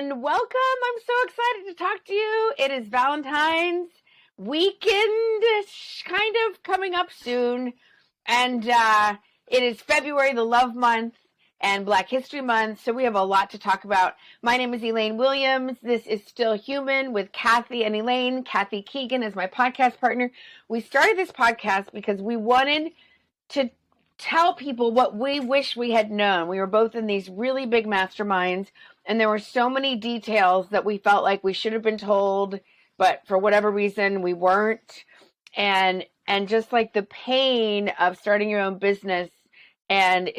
and welcome. I'm so excited to talk to you. It is Valentine's weekend, kind of coming up soon, and it is February, the love month, and Black History Month, so we have a lot to talk about. My name is Elaine Williams. This is Still Human with Kathy and Elaine. Kathy Keegan is my podcast partner. We started this podcast because we wanted to tell people what we wish we had known. We were both in these really big masterminds, and there were so many details that we felt like we should have been told, but for whatever reason we weren't. And just like the pain of starting your own business, and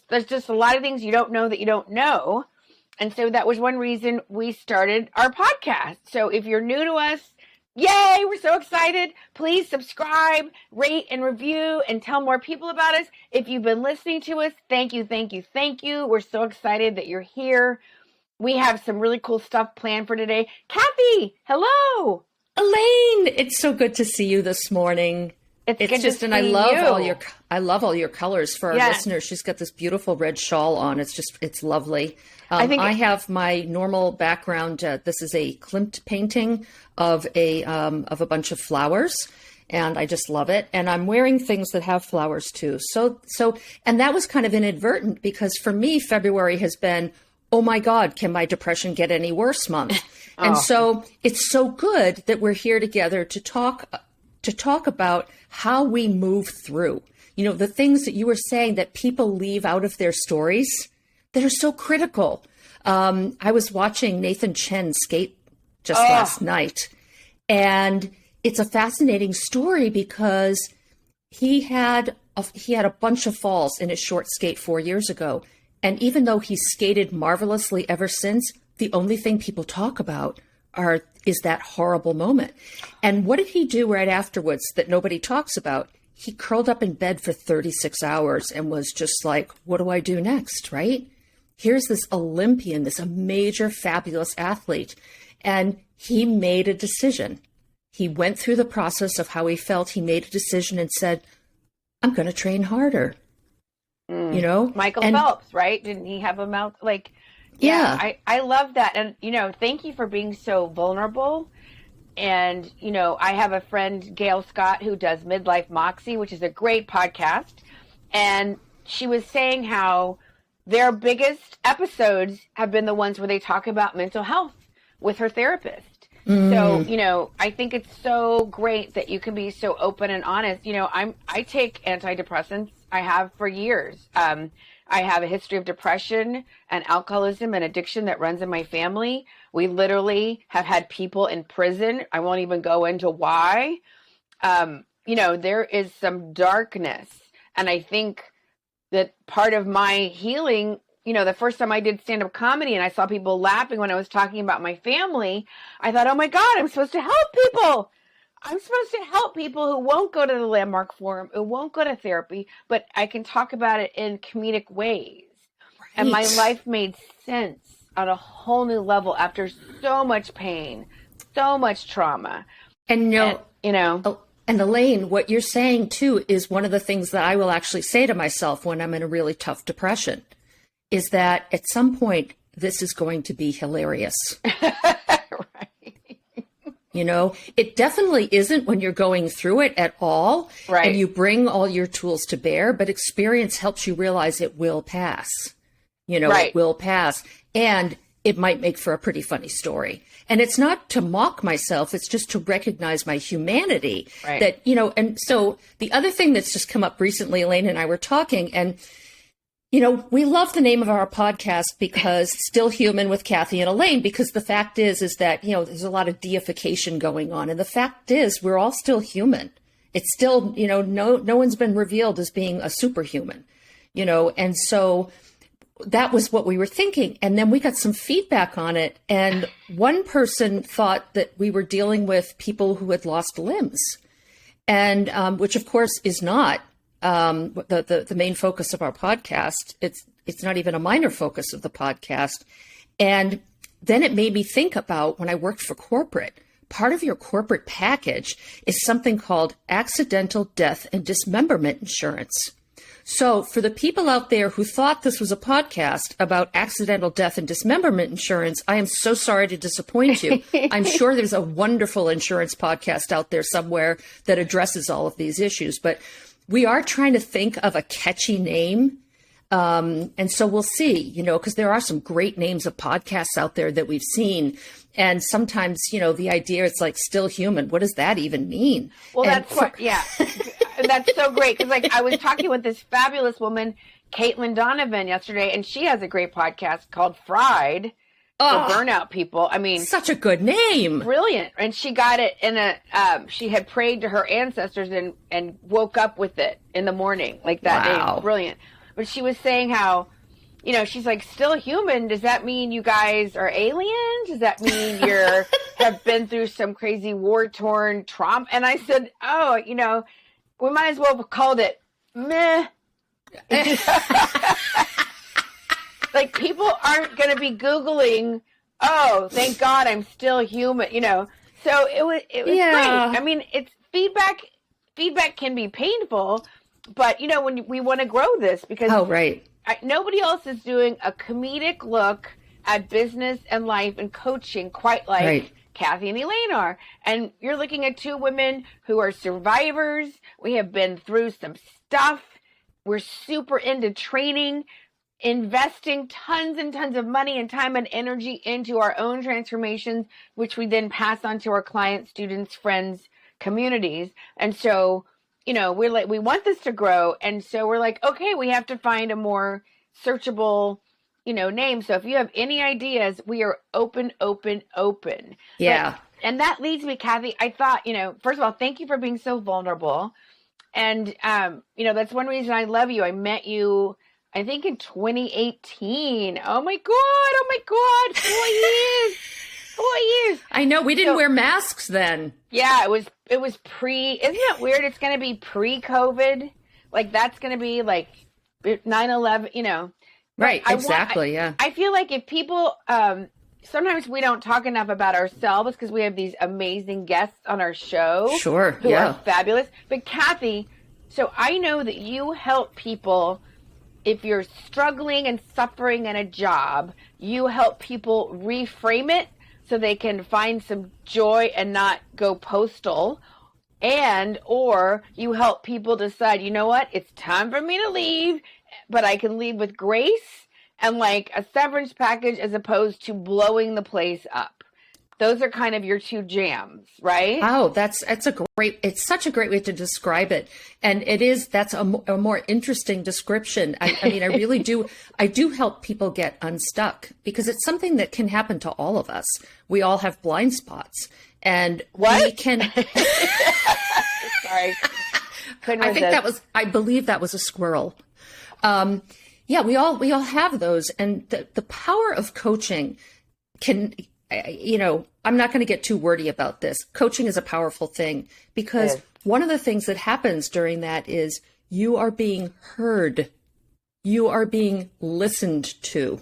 there's just a lot of things you don't know that you don't know. And so that was one reason we started our podcast. So if you're new to us, yay, we're so excited. Please subscribe, rate, and review, and tell more people about us. If you've been listening to us, thank you, thank you, thank you. We're so excited that you're here. We have some really cool stuff planned for today. Kathy, hello. Elaine, it's so good to see you this morning. It's just, and I love all your colors for our listeners. She's got this beautiful red shawl on. It's lovely. I have my normal background. This is a Klimt painting of a bunch of flowers, and I just love it. And I'm wearing things that have flowers too. So, and that was kind of inadvertent because for me, February has been, oh my God, can my depression get any worse month? And so it's so good that we're here together to talk about how we move through, the things that you were saying that people leave out of their stories that are so critical. I was watching Nathan Chen skate just last night, and it's a fascinating story because he had a bunch of falls in his short skate 4 years ago. And even though he's skated marvelously ever since, the only thing people talk about is that horrible moment. And what did he do right afterwards that nobody talks about? He curled up in bed for 36 hours and was just like, what do I do next, right? Here's this Olympian, a major, fabulous athlete, and he made a decision. He went through the process of how he felt. He made a decision and said, I'm going to train harder. Michael Phelps, right? Didn't he have a mouth? Yeah. I love that. And, thank you for being so vulnerable. And, I have a friend, Gail Scott, who does Midlife Moxie, which is a great podcast. And she was saying how their biggest episodes have been the ones where they talk about mental health with her therapist. So, I think it's so great that you can be so open and honest. I take antidepressants. I have for years. I have a history of depression and alcoholism and addiction that runs in my family. We literally have had people in prison. I won't even go into why. There is some darkness. And I think that part of my healing, the first time I did stand-up comedy and I saw people laughing when I was talking about my family, I thought, oh my God, I'm supposed to help people. I'm supposed to help people who won't go to the Landmark Forum, who won't go to therapy, but I can talk about it in comedic ways. Right. And my life made sense on a whole new level after so much pain, so much trauma. And Elaine, what you're saying too is one of the things that I will actually say to myself when I'm in a really tough depression is that at some point, this is going to be hilarious. Right. It definitely isn't when you're going through it at all. Right. And you bring all your tools to bear, but experience helps you realize it will pass. Right. It will pass. And it might make for a pretty funny story. And it's not to mock myself. It's just to recognize my humanity. Right. And so the other thing that's just come up recently, Elaine and I were talking, and we love the name of our podcast because Still Human with Kathy and Elaine, because the fact is that, there's a lot of deification going on. And the fact is we're all still human. It's still, no one's been revealed as being a superhuman, and so that was what we were thinking. And then we got some feedback on it. And one person thought that we were dealing with people who had lost limbs, and which of course is not. The main focus of our podcast. It's not even a minor focus of the podcast. And then it made me think about when I worked for corporate, part of your corporate package is something called accidental death and dismemberment insurance. So for the people out there who thought this was a podcast about accidental death and dismemberment insurance, I am so sorry to disappoint you. I'm sure there's a wonderful insurance podcast out there somewhere that addresses all of these issues, but we are trying to think of a catchy name. And so we'll see, because there are some great names of podcasts out there that we've seen. And sometimes, the idea is like still human. What does that even mean? Well, yeah. That's so great. Because I was talking with this fabulous woman, Caitlin Donovan, yesterday, and she has a great podcast called Fried for burnout people. I mean, such a good name. Brilliant. And she got it she had prayed to her ancestors and woke up with it in the morning like that day. Brilliant. But she was saying how, she's like, still human. Does that mean you guys are aliens? Does that mean have been through some crazy war-torn trauma? And I said, we might as well have called it meh. Like, people aren't going to be Googling, oh, thank God I'm still human, So it was great. I mean, it's feedback. Feedback can be painful, but, when we want to grow this because nobody else is doing a comedic look at business and life and coaching quite like Kathy and Elaine are. And you're looking at two women who are survivors. We have been through some stuff. We're super into training, investing tons and tons of money and time and energy into our own transformations, which we then pass on to our clients, students, friends, communities. And so, we're like, we want this to grow. And so we're like, okay, we have to find a more searchable, name. So if you have any ideas, we are open. Yeah. And that leads me, Kathy, I thought, first of all, thank you for being so vulnerable. And, that's one reason I love you. I met you, I think in 2018. Oh my God. 4 years. 4 years. I know. We didn't wear masks then. Yeah, it was isn't it weird? It's going to be pre-COVID. Like that's going to be like 9/11, Right. Exactly. Yeah. I feel like if people, sometimes we don't talk enough about ourselves because we have these amazing guests on our show. Sure. Who are fabulous. But Kathy, so I know that you help people. If you're struggling and suffering in a job, you help people reframe it so they can find some joy and not go postal. Or you help people decide, you know what, it's time for me to leave, but I can leave with grace and like a severance package as opposed to blowing the place up. Those are kind of your two jams, right? Oh, it's such a great way to describe it. And that's a more interesting description. I mean, I do help people get unstuck because it's something that can happen to all of us. We all have blind spots and we can. Sorry. I believe that was a squirrel. Yeah, we all have those. And the power of coaching can, I'm not going to get too wordy about this. Coaching is a powerful thing because one of the things that happens during that is you are being heard. You are being listened to.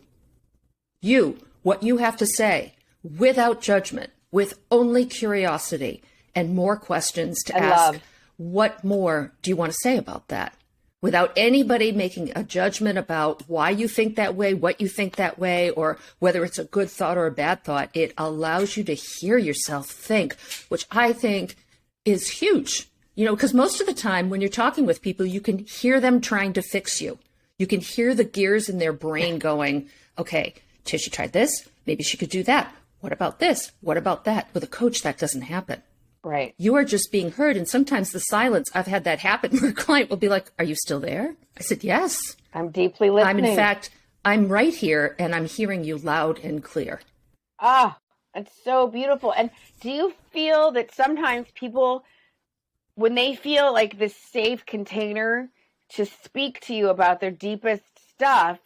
What you have to say without judgment, with only curiosity and more questions to ask. What more do you want to say about that? Without anybody making a judgment about why you think that way, what you think that way, or whether it's a good thought or a bad thought. It allows you to hear yourself think, which I think is huge. Because most of the time when you're talking with people, you can hear them trying to fix you. You can hear the gears in their brain going, okay, Tisha tried this. Maybe she could do that. What about this? What about that? With a coach, that doesn't happen. Right. You are just being heard. And sometimes the silence, I've had that happen where a client will be like, are you still there? I said, yes. I'm deeply listening. I'm right here and I'm hearing you loud and clear. Ah, that's so beautiful. And do you feel that sometimes people, when they feel like this safe container to speak to you about their deepest stuff,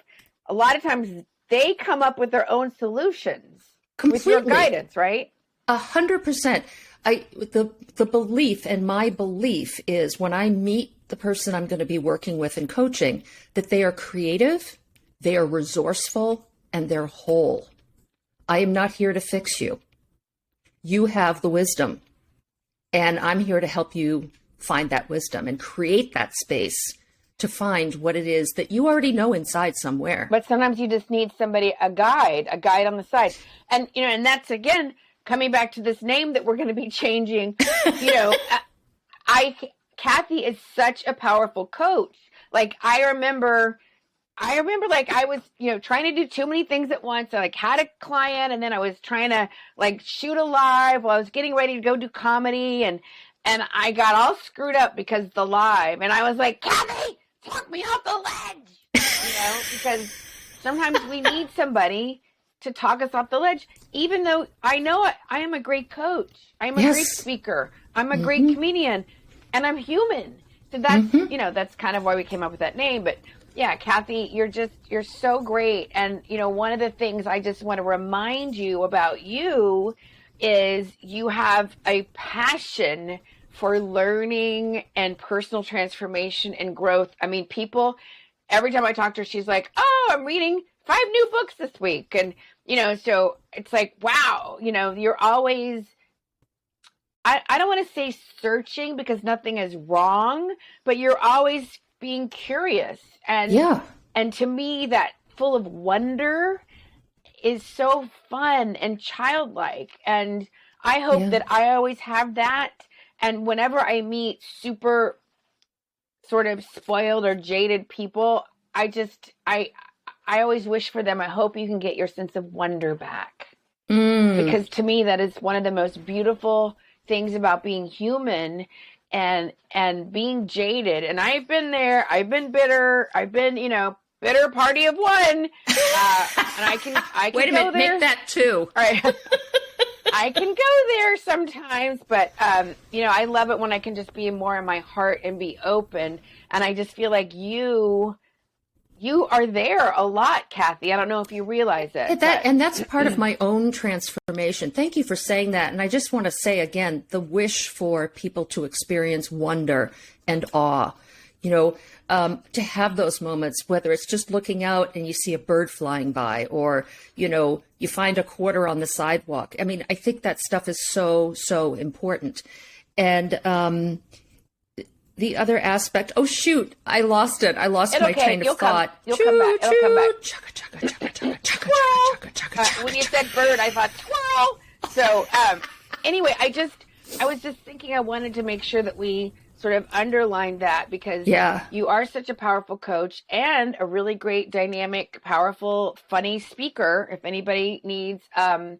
a lot of times they come up with their own solutions Completely. With your guidance, right? 100%. The belief and my belief is when I meet the person I'm going to be working with in coaching, that they are creative, they are resourceful, and they're whole. I am not here to fix you. You have the wisdom, and I'm here to help you find that wisdom and create that space to find what it is that you already know inside somewhere. But sometimes you just need somebody, a guide on the side. And, and that's, again, coming back to this name that we're going to be changing. Kathy is such a powerful coach. Like, I remember like I was, trying to do too many things at once. I like had a client, and then I was trying to like shoot a live while I was getting ready to go do comedy, and I got all screwed up because the live, and I was like, Kathy, talk me off the ledge, because sometimes we need somebody to talk us off the ledge, even though I know I am a great coach. I am a great speaker. I'm a great comedian, and I'm human. So that's, that's kind of why we came up with that name. But yeah, Kathy, you're so great. And, one of the things I just want to remind you about you is you have a passion for learning and personal transformation and growth. I mean, people, every time I talk to her, she's like, oh, I'm reading 5 new books this week. And, so it's like, wow, you're always, I don't want to say searching because nothing is wrong, but you're always being curious. And to me, that full of wonder is so fun and childlike. And I hope that I always have that. And whenever I meet super sort of spoiled or jaded people, I always wish for them, I hope you can get your sense of wonder back. Because to me, that is one of the most beautiful things about being human and being jaded. And I've been there. I've been bitter. I've been, bitter party of one. And I can wait a minute, there. make that 2. All right. I can go there sometimes, but, I love it when I can just be more in my heart and be open. And I just feel like you are there a lot, Kathy. I don't know if you realize it. And that's part of my own transformation. Thank you for saying that. And I just want to say again, the wish for people to experience wonder and awe, to have those moments, whether it's just looking out and you see a bird flying by, or, you find a quarter on the sidewalk. I mean, I think that stuff is so, so important. And, the other aspect, oh shoot, I lost it. I lost my train of thought. You'll come back. It'll come back. When you said bird, I thought squirrel. So anyway, I was just thinking I wanted to make sure that we sort of underlined that, because you are such a powerful coach and a really great, dynamic, powerful, funny speaker. If anybody needs, a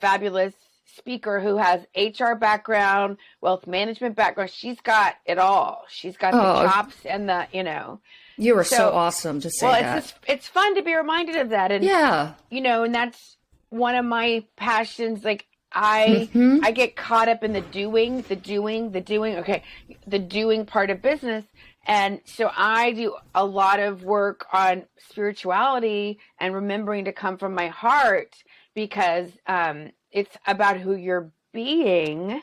fabulous speaker who has HR background, wealth management background, she's got it all. She's got the chops and the, You are so awesome to say that. It's fun to be reminded of that. And, and that's one of my passions. Like I get caught up in the doing part of business. And so I do a lot of work on spirituality and remembering to come from my heart, because, it's about who you're being.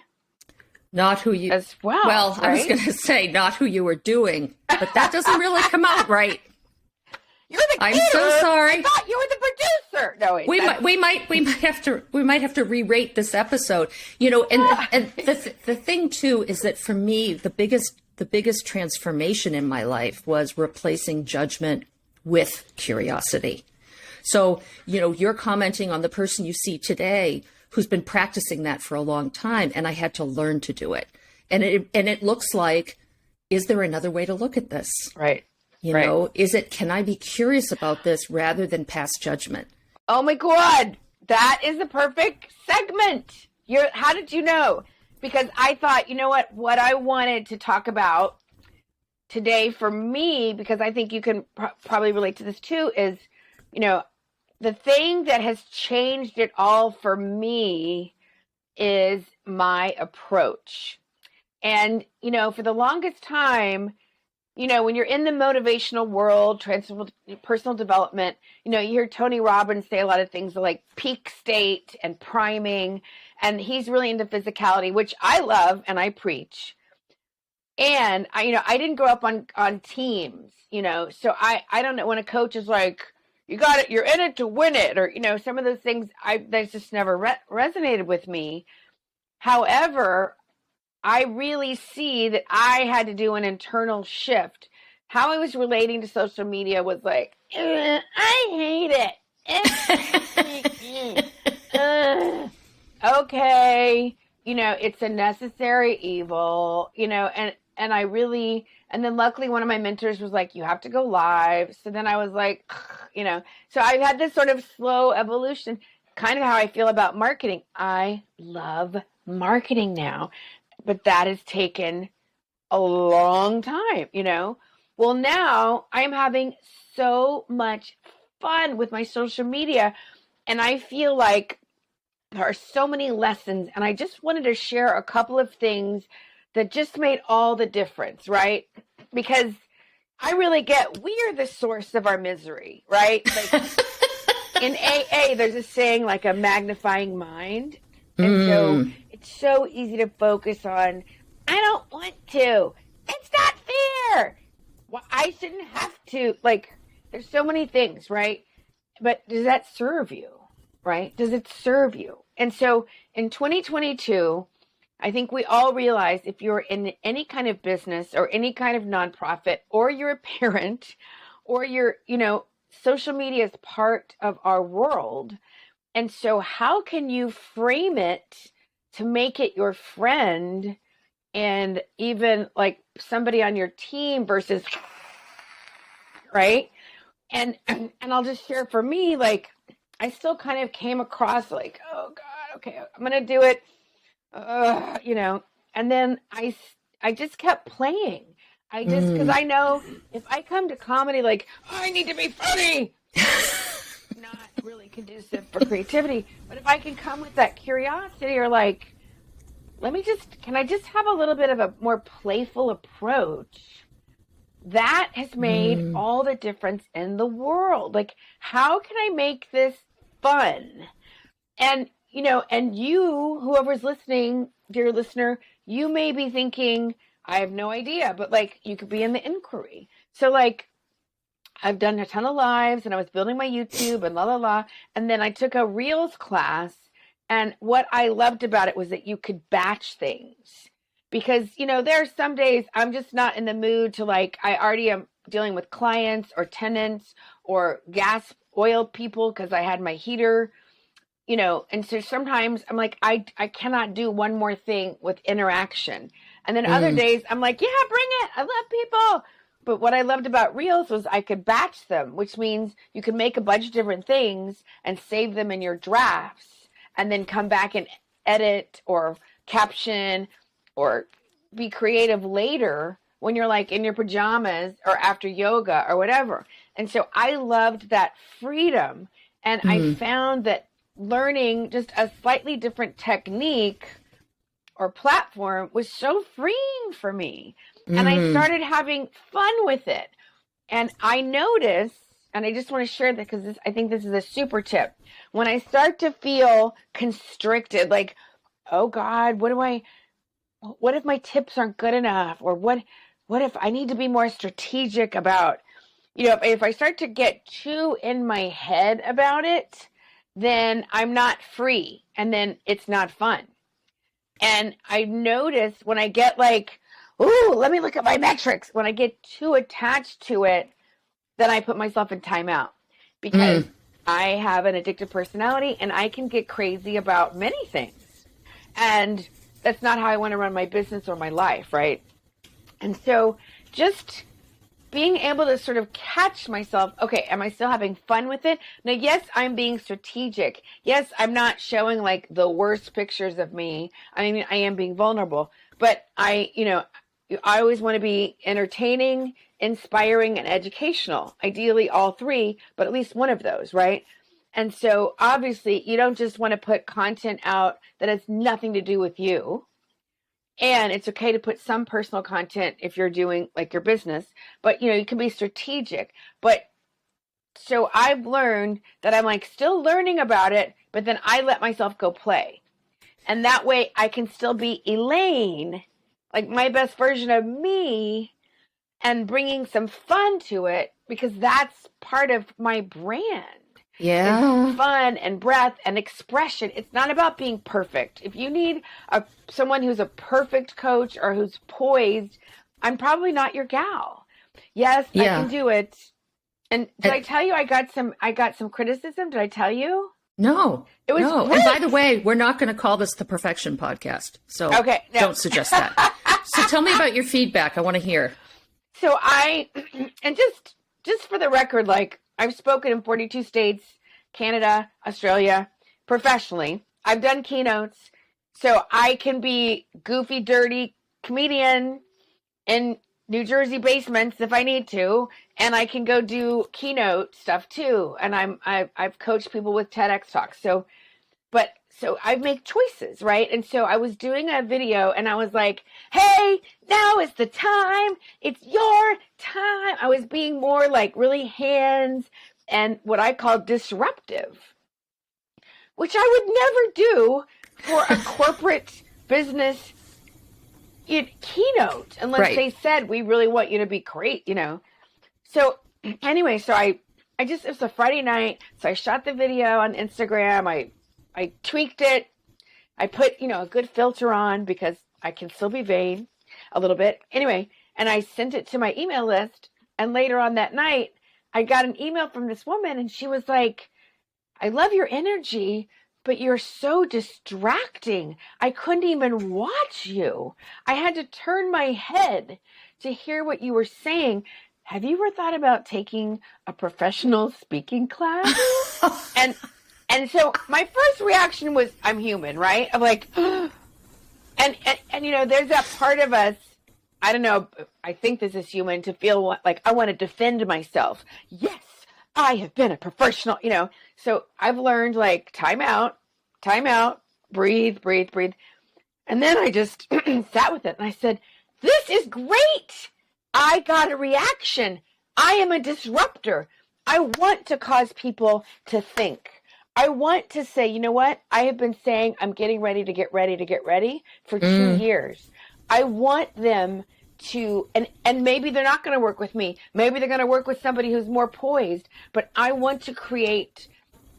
Not who you... As well, Well, right? I was going to say not who you were doing, but that doesn't really come out right. You're the I'm so sorry. I thought you were the producer. No, wait. We might have to re-rate this episode. And the thing too is that for me, the biggest transformation in my life was replacing judgment with curiosity. So, you're commenting on the person you see today who's been practicing that for a long time, and I had to learn to do it. And it looks like, is there another way to look at this? Right. Can I be curious about this rather than pass judgment? Oh my God, that is the perfect segment. How did you know? Because I thought, what I wanted to talk about today for me, because I think you can probably relate to this too, is, the thing that has changed it all for me is my approach. And, for the longest time, when you're in the motivational world, personal development, you hear Tony Robbins say a lot of things like peak state and priming. And he's really into physicality, which I love and I preach. And I didn't grow up on teams, so I don't know when a coach is like, you got it, you're in it to win it, or, some of those things that just never resonated with me. However, I really see that I had to do an internal shift, how I was relating to social media was like, I hate it. Okay, it's a necessary evil, and I really, and then luckily one of my mentors was like, you have to go live. So then I was like, so I've had this sort of slow evolution, kind of how I feel about marketing. I love marketing now, but that has taken a long time, Well, now I'm having so much fun with my social media, and I feel like there are so many lessons, and I just wanted to share a couple of things that just made all the difference, right? Because I really get we are the source of our misery, right? Like in AA, there's a saying like a magnifying mind. And so it's so easy to focus on, I don't want to. It's not fair. Well, I shouldn't have to. Like, there's so many things, right? But does that serve you, right? Does it serve you? And so in 2022, I think we all realize if you're in any kind of business or any kind of nonprofit, or you're a parent, or you're, social media is part of our world. And so how can you frame it to make it your friend and even like somebody on your team versus, right? And I'll just share for me, like, I still kind of came across like, oh God, okay, I'm going to do it. And then I just kept playing. Because I know if I come to comedy, like, oh, I need to be funny, not really conducive for creativity. But if I can come with that curiosity or like, can I just have a little bit of a more playful approach? That has made all the difference in the world. Like, how can I make this fun? And, and you, whoever's listening, dear listener, you may be thinking, I have no idea, but like, you could be in the inquiry. So like, I've done a ton of lives and I was building my YouTube and la, la, la. And then I took a Reels class. And what I loved about it was that you could batch things. Because, there are some days I'm just not in the mood to like, I already am dealing with clients or tenants or gas oil people because I had my heater, and so sometimes I'm like, I cannot do one more thing with interaction. And then other days I'm like, yeah, bring it. I love people. But what I loved about Reels was I could batch them, which means you can make a bunch of different things and save them in your drafts and then come back and edit or caption or be creative later when you're like in your pajamas or after yoga or whatever. And so I loved that freedom. And I found that learning just a slightly different technique or platform was so freeing for me. And I started having fun with it. And I noticed, and I just want to share that because I think this is a super tip. When I start to feel constricted, like, oh God, what if my tips aren't good enough? Or what if I need to be more strategic about, if I start to get too in my head about it, then I'm not free and then it's not fun. And I notice when I get like, ooh, let me look at my metrics. When I get too attached to it, then I put myself in timeout because I have an addictive personality and I can get crazy about many things. And that's not how I want to run my business or my life, right? And so just being able to sort of catch myself, okay, am I still having fun with it? Now, yes, I'm being strategic. Yes, I'm not showing like the worst pictures of me. I mean, I am being vulnerable, but I always want to be entertaining, inspiring, and educational. Ideally, all three, but at least one of those, right? And so obviously you don't just want to put content out that has nothing to do with you. And it's okay to put some personal content if you're doing like your business, but you can be strategic. But so I've learned that I'm like still learning about it, but then I let myself go play. And that way I can still be Elaine, like my best version of me, and bringing some fun to it because that's part of my brand. Yeah. It's fun and breath and expression. It's not about being perfect. If you need someone who's a perfect coach or who's poised, I'm probably not your gal. Yes, I can do it. And did I tell you I got some criticism? Did I tell you? No. It was no. Great. And by the way, we're not going to call this the Perfection Podcast. So don't suggest that. So tell me about your feedback. I want to hear. So and just for the record, like I've spoken in 42 states, Canada, Australia, professionally. I've done keynotes. So I can be goofy, dirty comedian in New Jersey basements if I need to, and I can go do keynote stuff too. And I've coached people with TEDx talks. So I make choices, right? And so I was doing a video and I was like, hey, now is the time. It's your time. I was being more like really hands and what I call disruptive, which I would never do for a corporate business keynote unless they said, we really want you to be great, So anyway, so it was a Friday night. So I shot the video on Instagram. I tweaked it. I put, a good filter on because I can still be vain a little bit. Anyway, and I sent it to my email list. And later on that night, I got an email from this woman and she was like, I love your energy, but you're so distracting. I couldn't even watch you. I had to turn my head to hear what you were saying. Have you ever thought about taking a professional speaking class? And so my first reaction was, I'm human, right? I'm like, and there's that part of us, I don't know, I think this is human, to feel like I want to defend myself. Yes, I have been a professional, So I've learned like time out, breathe. And then I just sat with it and I said, this is great. I got a reaction. I am a disruptor. I want to cause people to think. I want to say, you know what? I have been saying I'm getting ready to get ready for 2 years. I want them to, and maybe they're not going to work with me. Maybe they're going to work with somebody who's more poised, but I want to create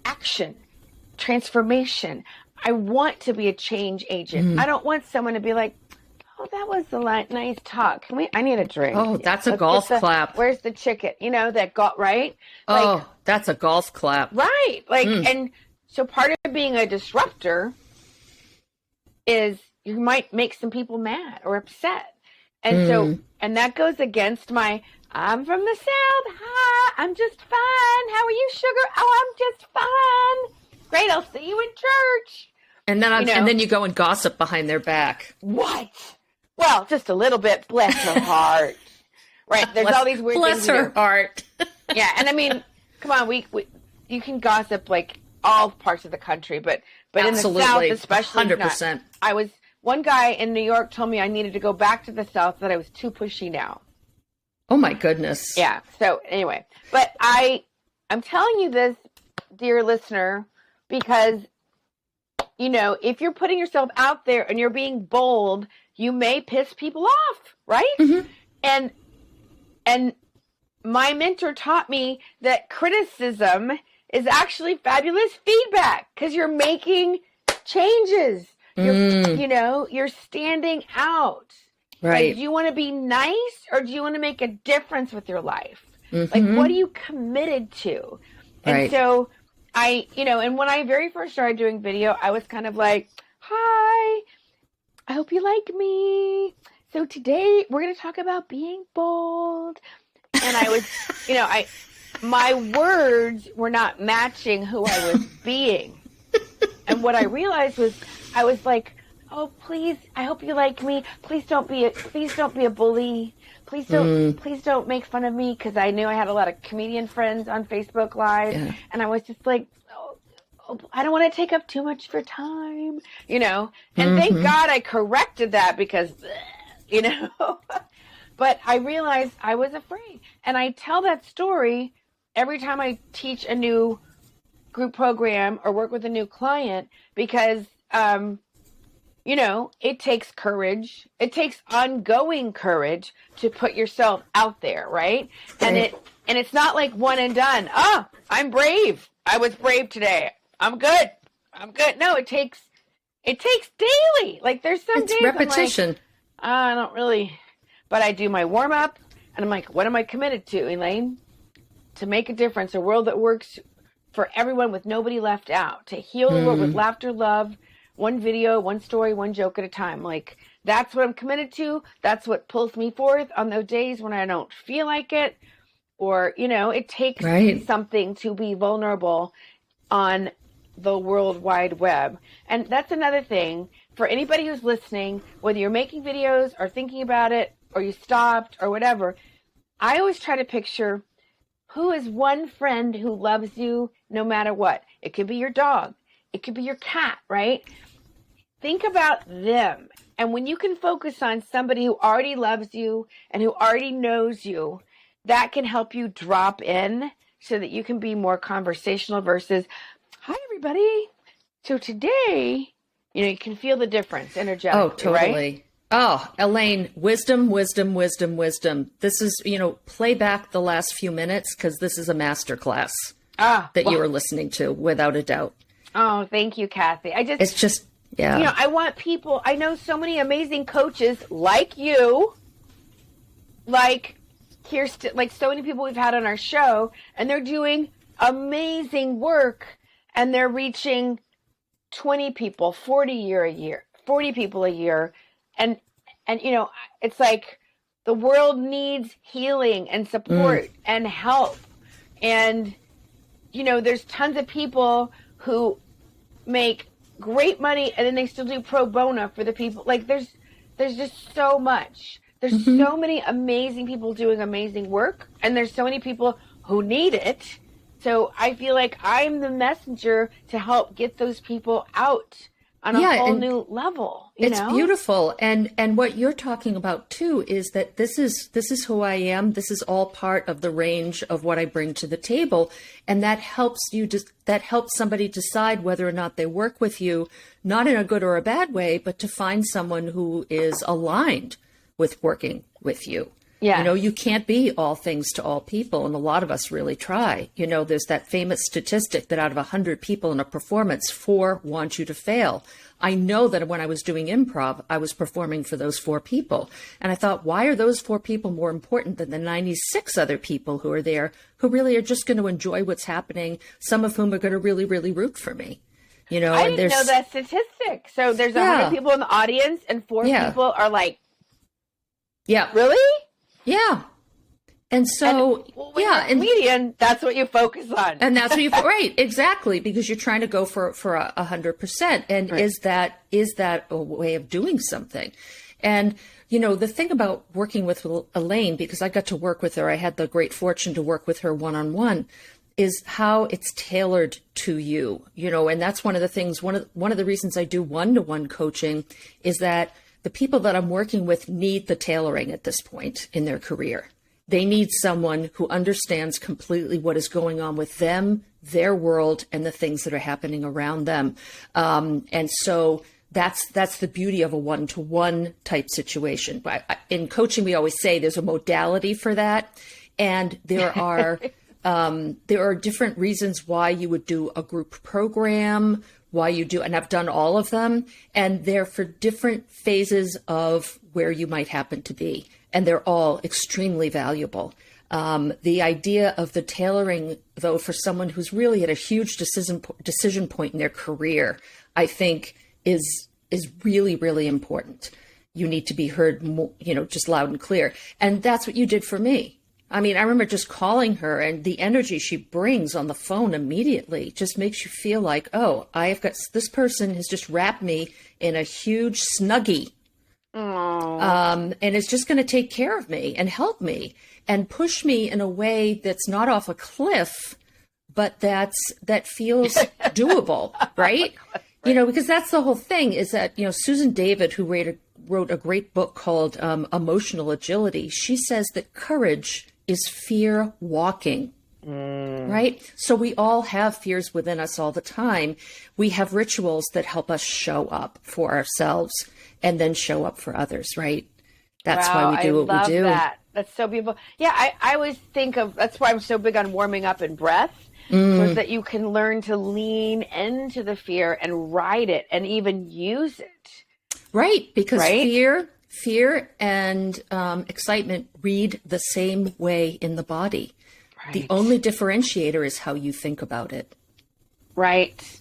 action, transformation. I want to be a change agent. I don't want someone to be like, oh, that was a nice talk. I need a drink. Oh, that's a golf clap. Where's the chicken? That got right. That's a golf clap. Right. And so part of being a disruptor is you might make some people mad or upset. And so, and that goes against I'm from the South. Hi, I'm just fine. How are you, sugar? Oh, I'm just fine. Great. I'll see you in church. And then and then you go and gossip behind their back. What? Well, just a little bit. Bless her heart. Right. There's all these weird things. Bless her heart. Yeah. And I mean, come on, you can gossip like all parts of the country, but Absolutely. in the South, especially 100%. One guy in New York told me I needed to go back to the South, that I was too pushy now. Oh my goodness. Yeah. So anyway, but I'm telling you this, dear listener, because, if you're putting yourself out there and you're being bold, you may piss people off, right? Mm-hmm. And my mentor taught me that criticism is actually fabulous feedback because you're making changes. You're standing out. Right. Like, do you want to be nice or do you want to make a difference with your life? Mm-hmm. Like, what are you committed to? And so and when I very first started doing video, I was kind of like, hi, I hope you like me. So today we're going to talk about being bold. And I was, my words were not matching who I was being. And what I realized was, I was like, oh, please, I hope you like me. Please don't be a bully. Please don't make fun of me. Cause I knew I had a lot of comedian friends on Facebook Live. Yeah. And I was just like, I don't want to take up too much of your time, and thank God I corrected that because, but I realized I was afraid. And I tell that story every time I teach a new group program or work with a new client because, it takes courage. It takes ongoing courage to put yourself out there. Right. And it's not like one and done. Oh, I'm brave. I was brave today. I'm good. No, it takes daily. Like there's some days repetition. I'm like, I don't really, but I do my warm up And I'm like, what am I committed to, Elaine? To make a difference, a world that works for everyone with nobody left out, to heal the world with laughter, love, one video, one story, one joke at a time. Like, that's what I'm committed to. That's what pulls me forth on those days when I don't feel like it. Or, it takes something to be vulnerable on the World Wide Web. And that's another thing for anybody who's listening, whether you're making videos or thinking about it, or you stopped or whatever. I always try to picture who is one friend who loves you no matter what. It could be your dog. It could be your cat, right? Think about them. And when you can focus on somebody who already loves you and who already knows you, that can help you drop in so that you can be more conversational versus, hi, everybody. So today, you can feel the difference energetically. Oh, totally. Right? Oh, Elaine, wisdom. This is, play back the last few minutes because this is a masterclass you were listening to, without a doubt. Oh, thank you, Kathy. Yeah. I want people, I know so many amazing coaches like you, like Kirsten, like so many people we've had on our show, and they're doing amazing work, and they're reaching 20 people, 40 people a year. And it's like the world needs healing and support and help. And, there's tons of people who make great money and then they still do pro bono for the people. Like there's just so much. There's so many amazing people doing amazing work, and there's so many people who need it. So I feel like I'm the messenger to help get those people out on a whole new level. It's beautiful. And what you're talking about too is that this is who I am. This is all part of the range of what I bring to the table. And that helps somebody decide whether or not they work with you, not in a good or a bad way, but to find someone who is aligned with working with you. Yeah. You can't be all things to all people. And a lot of us really try. There's that famous statistic that out of 100 people in a performance, 4 want you to fail. I know that when I was doing improv, I was performing for those 4 people. And I thought, why are those 4 people more important than the 96 other people who are there who really are just going to enjoy what's happening? Some of whom are going to really, really root for me. I didn't know that statistic. So there's 100 people in the audience and 4 people are like, yeah, really? Yeah. And so, and comedian, that's what you focus on. And that's what right. Exactly. Because you're trying to go for 100%. And is that a way of doing something? And, the thing about working with Elaine, because I got to work with her, I had the great fortune to work with her one-on-one, is how it's tailored to you, and that's one of the things, one of the reasons I do one-to-one coaching is that the people that I'm working with need the tailoring at this point in their career. They need someone who understands completely what is going on with them, their world, and the things that are happening around them. And so that's the beauty of a one-to-one type situation. In coaching, we always say there's a modality for that. And there are different reasons why you would do a group program, why you do, and I've done all of them, and they're for different phases of where you might happen to be, and they're all extremely valuable. The idea of the tailoring, though, for someone who's really at a huge decision point in their career, I think is really, really important. You need to be heard, more, just loud and clear, and that's what you did for me. I mean, I remember just calling her, and the energy she brings on the phone immediately just makes you feel like, oh, this person has just wrapped me in a huge Snuggie. And it's just going to take care of me and help me and push me in a way that's not off a cliff, but that feels doable, right? Because that's the whole thing is that, Susan David, who wrote a great book called Emotional Agility, she says that courage is fear walking, right? So we all have fears within us all the time. We have rituals that help us show up for ourselves and then show up for others, right? That's why we do what we do. That's so beautiful. Yeah, I always think of, that's why I'm so big on warming up and breath, so that you can learn to lean into the fear and ride it and even use it. Right, because fear fear and excitement read the same way in the body. Right. The only differentiator is how you think about it. Right.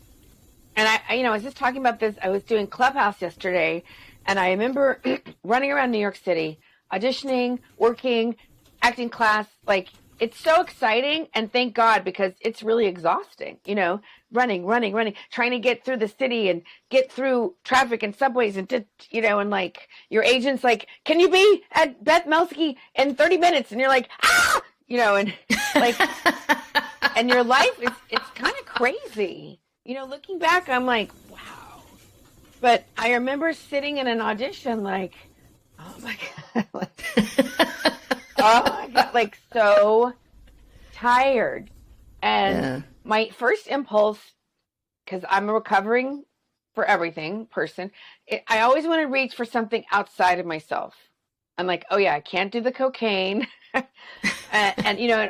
And I was just talking about this. I was doing Clubhouse yesterday, and I remember running around New York City, auditioning, working, acting class. Like, it's so exciting, and thank God, because it's really exhausting, running, trying to get through the city and get through traffic and subways and, and like your agent's like, can you be at Beth Melsky in 30 minutes? And you're like, and like, and your life it's kind of crazy. Looking back, I'm like, wow. But I remember sitting in an audition like, oh my God, oh my God, like so tired. And my first impulse, because I'm a recovering for everything person, I always want to reach for something outside of myself. I'm like, oh yeah, I can't do the cocaine. and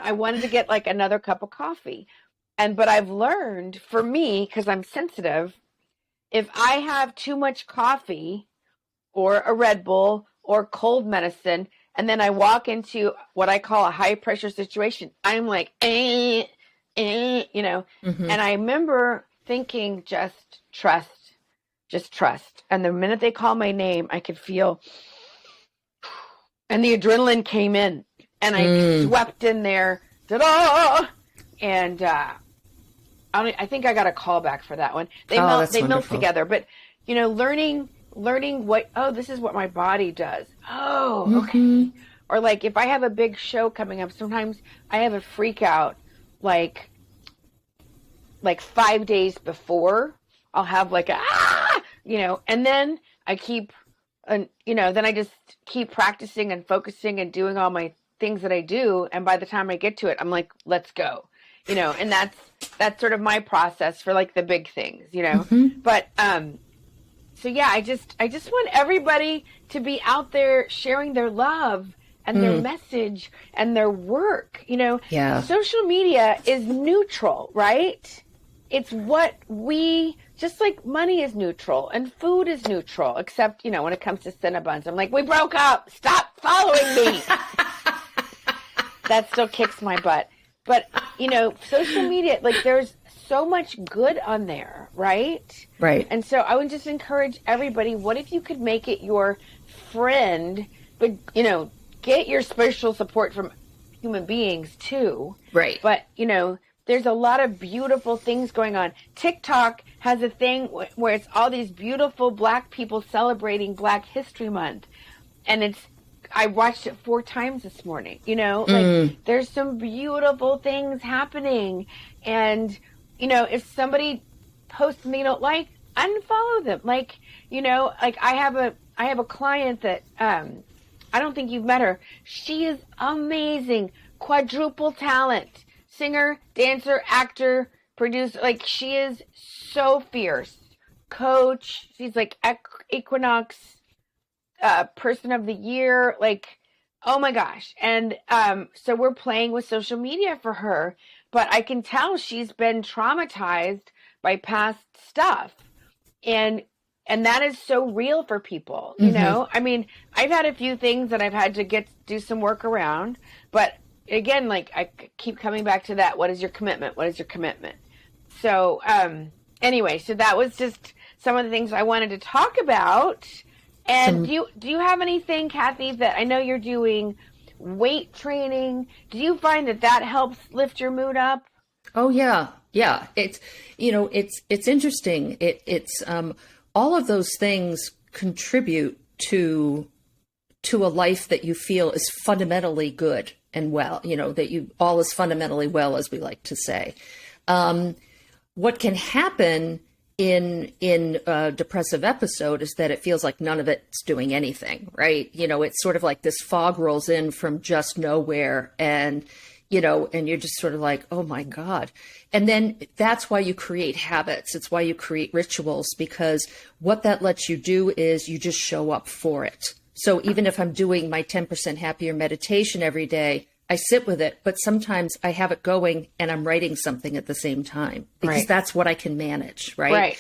I wanted to get like another cup of coffee. But I've learned, for me, because I'm sensitive, if I have too much coffee or a Red Bull or cold medicine, and then I walk into what I call a high pressure situation, I'm like, And I remember thinking, just trust. And the minute they call my name, I could feel, and the adrenaline came in, and I swept in there, ta-da! And I think I got a call back for that one. They melt together, but learning what, this is what my body does. Oh, okay. Or like if I have a big show coming up, sometimes I have a freak out like 5 days before. I'll have like and then I keep, then I just keep practicing and focusing and doing all my things that I do. And by the time I get to it, I'm like, let's go. And that's sort of my process for like the big things, but, so yeah, I just want everybody to be out there sharing their love and their message and their work, Social media is neutral, right? It's what just like money is neutral and food is neutral, except, when it comes to Cinnabons, I'm like, we broke up. Stop following me. That still kicks my butt. But, social media, like there's so much good on there, right? Right. And so I would just encourage everybody, what if you could make it your friend, but, get your spiritual support from human beings too. Right. But, there's a lot of beautiful things going on. TikTok has a thing where it's all these beautiful Black people celebrating Black History Month. And I watched it 4 times this morning, like there's some beautiful things happening. And, if somebody posts something you don't like, unfollow them. Like, like I have a client that, I don't think you've met her. She is amazing. Quadruple talent, singer, dancer, actor, producer. Like she is so fierce. Coach. She's like Equinox person of the year, like, oh my gosh. And so we're playing with social media for her, but I can tell she's been traumatized by past stuff, and that is so real for people. I mean, I've had a few things that I've had to do some work around, but again, like I keep coming back to that. What is your commitment? So anyway, so that was just some of the things I wanted to talk about. And do you have anything, Kathy, that I know you're doing weight training? Do you find that helps lift your mood up? Oh yeah. Yeah. It's, it's interesting. It's all of those things contribute to a life that you feel is fundamentally good and well, that you all is fundamentally well, as we like to say. What can happen in a depressive episode is that it feels like none of it's doing anything, right? It's sort of like this fog rolls in from just nowhere, and you're just sort of like, oh my God. And then that's why you create habits. It's why you create rituals, because what that lets you do is you just show up for it. So even if I'm doing my 10% happier meditation every day, I sit with it, but sometimes I have it going and I'm writing something at the same time because that's what I can manage, right?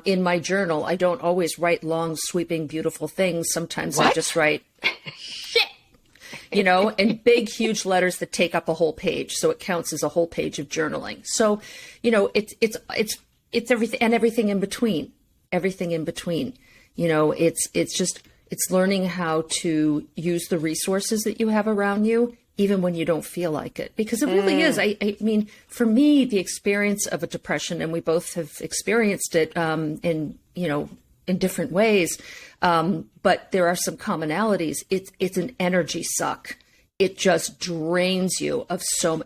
In my journal, I don't always write long, sweeping, beautiful things. Sometimes I just write shit, in big, huge letters that take up a whole page. So it counts as a whole page of journaling. So, it's everything and everything in between, it's learning how to use the resources that you have around you, even when you don't feel like it, because it really is. I mean, for me, the experience of a depression, and we both have experienced it in different ways, but there are some commonalities. It's an energy suck. It just drains you of so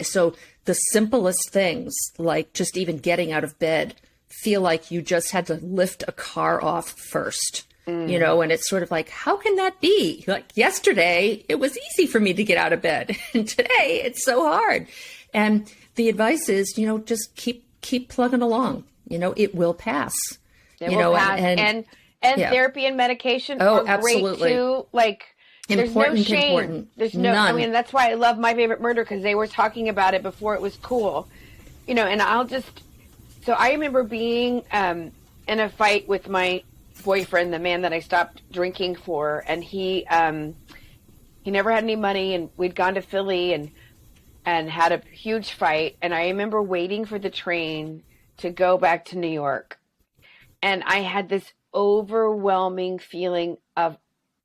the simplest things, like just even getting out of bed, feel like you just had to lift a car off first. And it's sort of like, how can that be? Like yesterday, it was easy for me to get out of bed. And today it's so hard. And the advice is, just keep plugging along. It will pass. It will pass. And therapy and medication are absolutely. Great too. Like, there's no shame. There's no, none. I mean, that's why I love My Favorite Murder, because they were talking about it before it was cool. And so I remember being in a fight with my boyfriend, the man that I stopped drinking for, and he never had any money, and we'd gone to Philly and had a huge fight, and I remember waiting for the train to go back to New York, and I had this overwhelming feeling of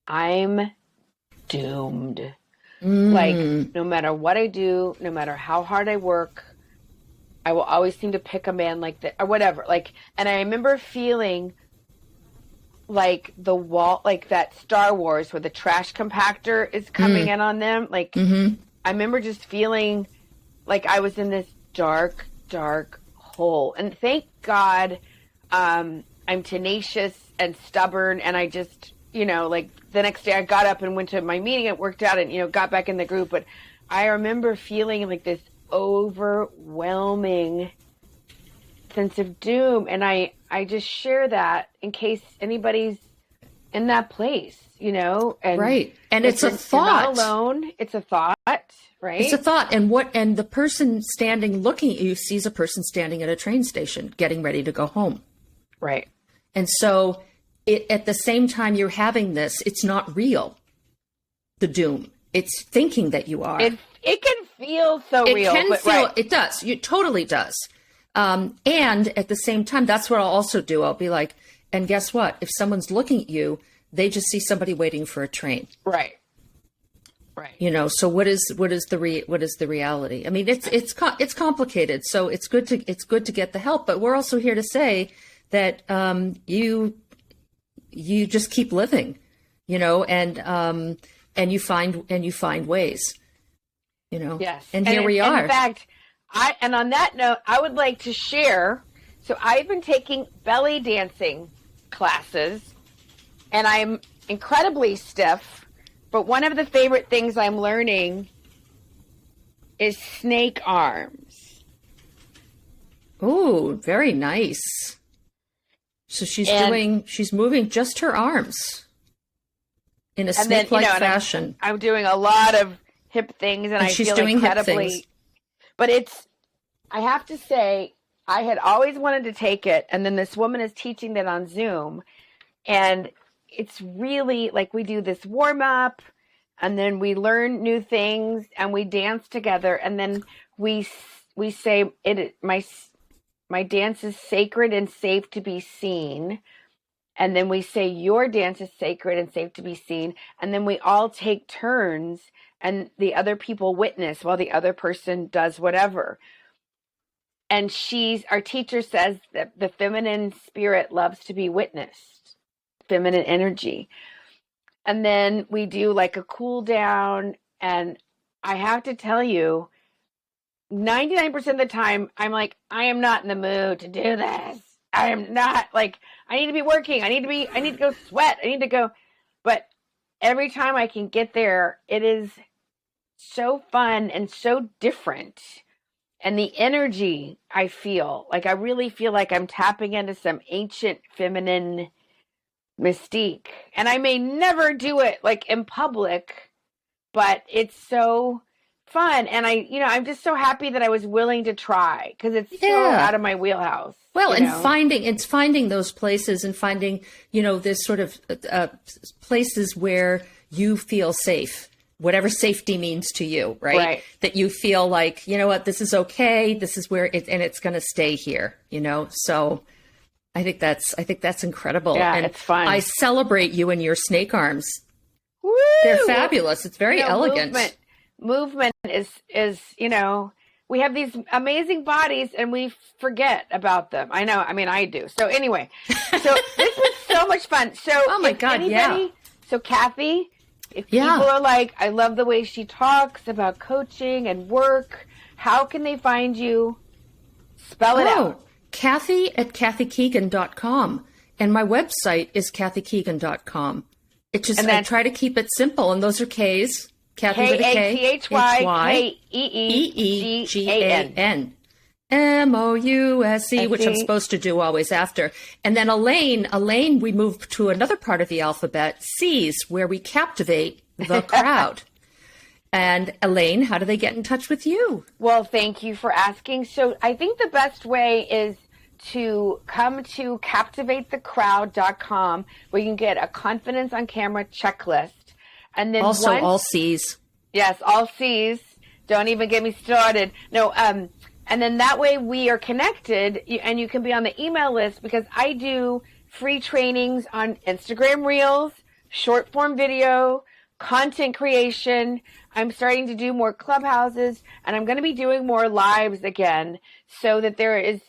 I'm doomed. Like, no matter what I do, no matter how hard I work, I will always seem to pick a man like that or whatever. Like, and I remember feeling like the wall, like that Star Wars where the trash compactor is coming in on them. Like, I remember just feeling like I was in this dark, dark hole. And thank God, I'm tenacious and stubborn. And I just, like the next day I got up and went to my meeting and worked out and, got back in the group. But I remember feeling like this overwhelming sense of doom, and I just share that in case anybody's in that place, and and it's a thought. You're not alone. It's a thought, right? It's a thought, and the person standing looking at you sees a person standing at a train station getting ready to go home, right? And so at the same time you're having this, it's not real. The doom. It's thinking that you are. It can feel so real. It does. It totally does. And at the same time, that's what I'll also do. I'll be like, and guess what? If someone's looking at you, they just see somebody waiting for a train. Right. So what is the reality? I mean, it's complicated. So it's good to get the help, but we're also here to say that, you just keep living, and you find ways, Yes. And here we are. In fact, and on that note, I would like to share. So I've been taking belly dancing classes, and I'm incredibly stiff. But one of the favorite things I'm learning is snake arms. Oh, very nice. So she's moving just her arms in a snake-like fashion. I'm doing a lot of hip things, and I she's feel doing incredibly. Hip things. But I have to say, I had always wanted to take it, and then this woman is teaching that on Zoom, and it's really like we do this warm up, and then we learn new things, and we dance together, and then we say my dance is sacred and safe to be seen. And then we say, your dance is sacred and safe to be seen. And then we all take turns, and the other people witness while the other person does whatever. And our teacher says that the feminine spirit loves to be witnessed, feminine energy. And then we do like a cool down. And I have to tell you, 99% of the time, I'm like, I am not in the mood to do this. I am not like, I need to be working. I need to go sweat. I need to go. But every time I can get there, it is so fun and so different. And the energy I feel, like I really feel like I'm tapping into some ancient feminine mystique. And I may never do it like in public, but it's so fun. And I'm just so happy that I was willing to try, because it's so out of my wheelhouse. Well, and finding those places and finding, this sort of places where you feel safe, whatever safety means to you, right? That you feel like, you know what, this is okay. This is where and it's going to stay here, So I think that's incredible. Yeah, and it's fun. I celebrate you and your snake arms. Woo! They're fabulous. It's very elegant. Movement is, we have these amazing bodies and we forget about them. I know. I mean, I do. So anyway, so this was so much fun. So oh my God, So Kathy, if people are like, I love the way she talks about coaching and work, how can they find you? Spell it out. Kathy at kathykeegan.com. And my website is kathykeegan.com. I try to keep it simple. And those are K's. Kathy with a K. KathyKeegan. MOUSE, which I'm supposed to do always after. And then Elaine, we move to another part of the alphabet, C's, where we captivate the crowd. And Elaine, how do they get in touch with you? Well, thank you for asking. So I think the best way is to come to captivatethecrowd.com, where you can get a confidence on camera checklist. And then also all C's. Yes, all C's. Don't even get me started. No, and then that way we are connected, and you can be on the email list, because I do free trainings on Instagram Reels, short form video, content creation. I'm starting to do more clubhouses, and I'm going to be doing more lives again, so that there is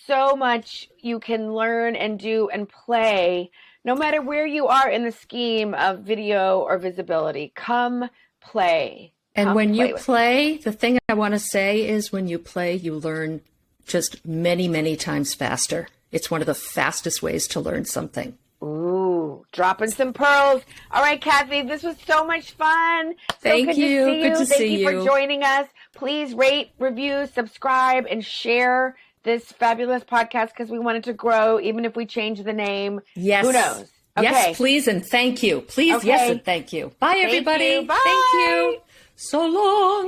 so much you can learn and do and play, no matter where you are in the scheme of video or visibility. Come play. And when you play, the thing I want to say is, when you play, you learn just many, many times faster. It's one of the fastest ways to learn something. Ooh, dropping some pearls. All right, Kathy, this was so much fun. Thank you. Good to see you. Thank you for joining us. Please rate, review, subscribe, and share this fabulous podcast, because we want it to grow, even if we change the name. Yes. Who knows? Okay. Yes, please, and thank you. Please, yes, and thank you. Bye, everybody. Thank you. Bye. Thank you. So long.